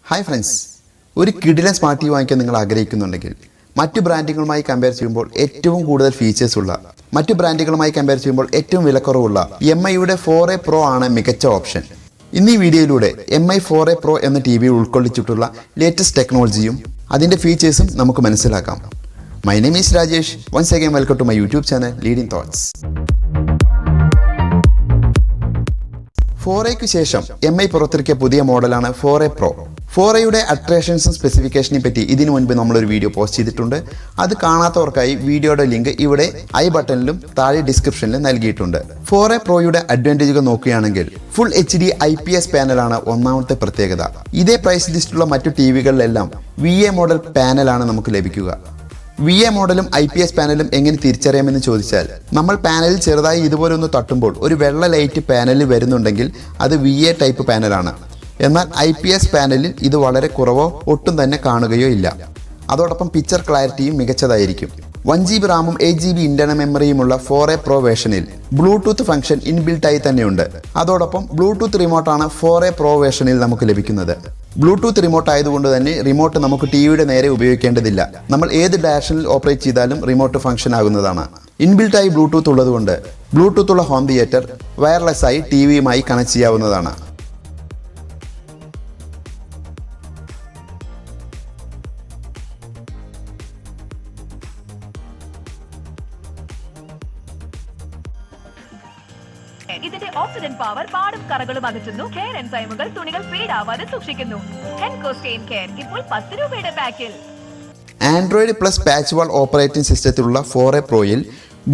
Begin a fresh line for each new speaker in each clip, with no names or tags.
Hi friends, ഒരു കിടിലൻ smart T V വാങ്ങിക്കാൻ നിങ്ങൾ ആഗ്രഹിക്കുന്നുണ്ടെങ്കിൽ മറ്റു ബ്രാൻഡുകളുമായി കമ്പയർ ചെയ്യുമ്പോൾ ഏറ്റവും കൂടുതൽ ഫീച്ചേഴ്സ് ഉള്ള മറ്റു ബ്രാൻഡുകളുമായി കമ്പയർ ചെയ്യുമ്പോൾ ഏറ്റവും വിലക്കുറവുള്ള MIയുടെ 4A Pro ആണ് മികച്ച ഓപ്ഷൻ. ഇന്ന് ഈ വീഡിയോയിലൂടെ MI 4A Pro എന്ന ടിവി ഉൾക്കൊള്ളിച്ചിട്ടുള്ള ലേറ്റസ്റ്റ് ടെക്നോളജിയും അതിന്റെ ഫീച്ചേഴ്സും നമുക്ക് മനസ്സിലാക്കാം. My name is Rajesh. Once again welcome to my YouTube channel Leading Thoughts. 4Aക്ക് ശേഷം MI പുറത്തിറക്കിയ പുതിയ മോഡലാണ് 4A Pro. 4Aയുടെ അട്രാക്ഷൻസും സ്പെസിഫിക്കേഷനെ പറ്റി ഇതിനു മുൻപ് നമ്മളൊരു വീഡിയോ പോസ്റ്റ് ചെയ്തിട്ടുണ്ട്. അത് കാണാത്തവർക്കായി വീഡിയോയുടെ ലിങ്ക് ഇവിടെ ഐ ബട്ടണിലും താഴെ ഡിസ്ക്രിപ്ഷനിലും നൽകിയിട്ടുണ്ട്. 4A Proയുടെ അഡ്വാൻറ്റേജുകൾ നോക്കുകയാണെങ്കിൽ ഫുൾ HD IPS പാനലാണ് ഒന്നാമത്തെ പ്രത്യേകത. ഇതേ പ്രൈസ് ലിസ്റ്റുള്ള മറ്റു ടിവികളിലെല്ലാം VA മോഡൽ പാനലാണ് നമുക്ക് ലഭിക്കുക. VA മോഡലും IPS പാനലും എങ്ങനെ തിരിച്ചറിയാമെന്ന് ചോദിച്ചാൽ നമ്മൾ പാനലിൽ ചെറുതായി ഇതുപോലെ ഒന്ന് തട്ടുമ്പോൾ ഒരു വെള്ള ലൈറ്റ് പാനലിൽ വരുന്നുണ്ടെങ്കിൽ അത് VA ടൈപ്പ് പാനലാണ്. എന്നാൽ IPS പാനലിൽ ഇത് വളരെ കുറവോ ഒട്ടും തന്നെ കാണുകയോ ഇല്ല. അതോടൊപ്പം പിക്ചർ ക്ലാരിറ്റിയും മികച്ചതായിരിക്കും. 1GB റാമും 8GB ഇന്റർണൽ മെമ്മറിയുമുള്ള 4A Pro വേർഷനിൽ ബ്ലൂടൂത്ത് ഫംഗ്ഷൻ ഇൻബിൽട്ടായി തന്നെയുണ്ട്. അതോടൊപ്പം ബ്ലൂടൂത്ത് റിമോട്ടാണ് 4A Pro വേർഷനിൽ നമുക്ക് ലഭിക്കുന്നത്. ബ്ലൂടൂത്ത് റിമോട്ട് ആയതുകൊണ്ട് തന്നെ റിമോട്ട് നമുക്ക് ടിവിയുടെ നേരെ ഉപയോഗിക്കേണ്ടതില്ല. നമ്മൾ ഏത് ഡയറക്ഷനിൽ ഓപ്പറേറ്റ് ചെയ്താലും റിമോട്ട് ഫംഗ്ഷൻ ആകുന്നതാണ്. ഇൻബിൽട്ടായി ബ്ലൂടൂത്ത് ഉള്ളതുകൊണ്ട് ബ്ലൂടൂത്തുള്ള ഹോം തിയേറ്റർ വയർലെസ് ആയി ടിവിയുമായി കണക്ട് ചെയ്യാവുന്നതാണ്.
ഇതിന്റെ ഓക്സിഡന്റ് പവർ പാടും കറകളും അകറ്റുന്നു. കെയർ എൻസൈമുകൾ തുണികൾ ഫീഡ് ആവാതെ സൂക്ഷിക്കുന്നു. ഹെൻകോ സ്റ്റെയിൻ കെയർ ഇപ്പോൾ 10 രൂപയുടെ പാക്കിൽ.
ആൻഡ്രോയിഡ് പ്ലസ് പാച്ച് വാൾ ഓപ്പറേറ്റിംഗ് സിസ്റ്റത്തിലുള്ള 4A Proയിൽ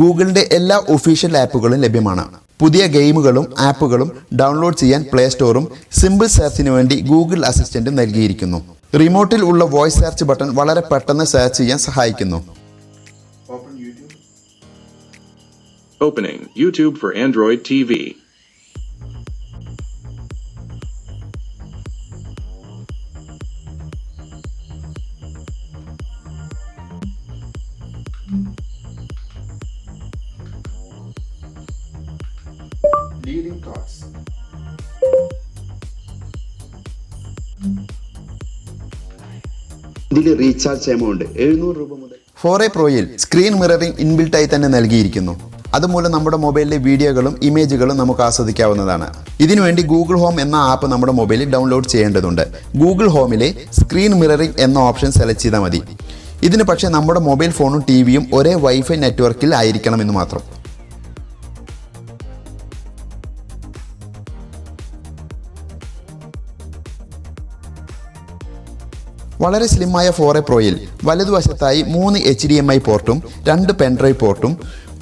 ഗൂഗിളിന്റെ എല്ലാ ഒഫീഷ്യൽ ആപ്പുകളും ലഭ്യമാണ്. പുതിയ ഗെയിമുകളും ആപ്പുകളും ഡൗൺലോഡ് ചെയ്യാൻ പ്ലേ സ്റ്റോറും സിമ്പിൾ സെർച്ചിന് വേണ്ടി ഗൂഗിൾ അസിസ്റ്റന്റും നൽകിയിരിക്കുന്നു. റിമോട്ടിൽ ഉള്ള വോയിസ് സെർച്ച് ബട്ടൺ വളരെ പെട്ടെന്ന് സെർച്ച് ചെയ്യാൻ സഹായിക്കുന്നു.
Opening YouTube for Android TV.
Leading Thoughts. ഇതിൽ റീചാർജ് എമൗണ്ട് 700 രൂപ മുതൽ. 4A Proയിൽ സ്ക്രീൻ മിററിംഗ് ഇൻബിൽട്ടായി തന്നെ നൽകിയിരിക്കുന്നു. അതുമൂലം നമ്മുടെ മൊബൈലിലെ വീഡിയോകളും ഇമേജുകളും നമുക്ക് ആസ്വദിക്കാവുന്നതാണ്. ഇതിനുവേണ്ടി ഗൂഗിൾ ഹോം എന്ന ആപ്പ് നമ്മുടെ മൊബൈലിൽ ഡൗൺലോഡ് ചെയ്യേണ്ടതുണ്ട്. ഗൂഗിൾ ഹോമിലെ സ്ക്രീൻ മിററിംഗ് എന്ന ഓപ്ഷൻ സെലക്ട് ചെയ്താൽ മതി. ഇതിന് പക്ഷേ നമ്മുടെ മൊബൈൽ ഫോണും ടിവിയും ഒരേ വൈഫൈ നെറ്റ്വർക്കിൽ ആയിരിക്കണമെന്ന് മാത്രം. വളരെ സ്ലിമായ 4A Proയിൽ വലതുവശത്തായി 3 HDMI പോർട്ടും 2 പെൻഡ്രൈവ് പോർട്ടും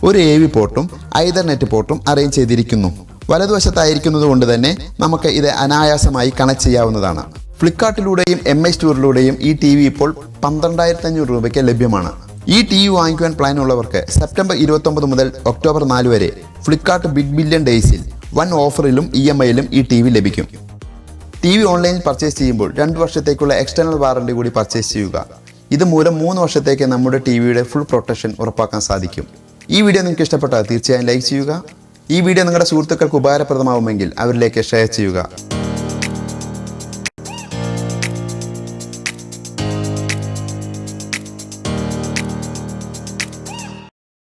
ഒരു AV പോർട്ടും ഐതർനെറ്റ് പോർട്ടും അറേഞ്ച് ചെയ്തിരിക്കുന്നു. വലതുവശത്തായിരിക്കുന്നത് കൊണ്ട് തന്നെ നമുക്ക് ഇത് അനായാസമായി കണക്ട് ചെയ്യാവുന്നതാണ്. ഫ്ലിപ്കാർട്ടിലൂടെയും MI സ്റ്റോറിലൂടെയും ഈ ടിവി ഇപ്പോൾ 12,500 രൂപയ്ക്ക് ലഭ്യമാണ്. ഈ ടിവി വാങ്ങിക്കുവാൻ പ്ലാൻ ഉള്ളവർക്ക് സെപ്റ്റംബർ 29 മുതൽ ഒക്ടോബർ 4 വരെ ഫ്ലിപ്കാർട്ട് ബിഗ് ബില്യൺ ഡേയ്സിൽ വൻ ഓഫറിലും EMIയിലും ഈ ടിവി ലഭിക്കും. ടിവി ഓൺലൈനിൽ പർച്ചേസ് ചെയ്യുമ്പോൾ 2 വർഷത്തേക്കുള്ള എക്സ്റ്റേണൽ വാറണ്ടി കൂടി പർച്ചേസ് ചെയ്യുക. ഇതുമൂലം 3 വർഷത്തേക്ക് നമ്മുടെ ടിവിയുടെ ഫുൾ പ്രൊട്ടക്ഷൻ ഉറപ്പാക്കാൻ സാധിക്കും. ഈ വീഡിയോ നിങ്ങൾക്ക് ഇഷ്ടപ്പെട്ടാൽ തീർച്ചയായും ലൈക്ക് ചെയ്യുക. ഈ വീഡിയോ നിങ്ങളുടെ സുഹൃത്തുക്കൾക്ക് ഉപകാരപ്രദമാവുമെങ്കിൽ അവരിലേക്ക് ഷെയർ ചെയ്യുക.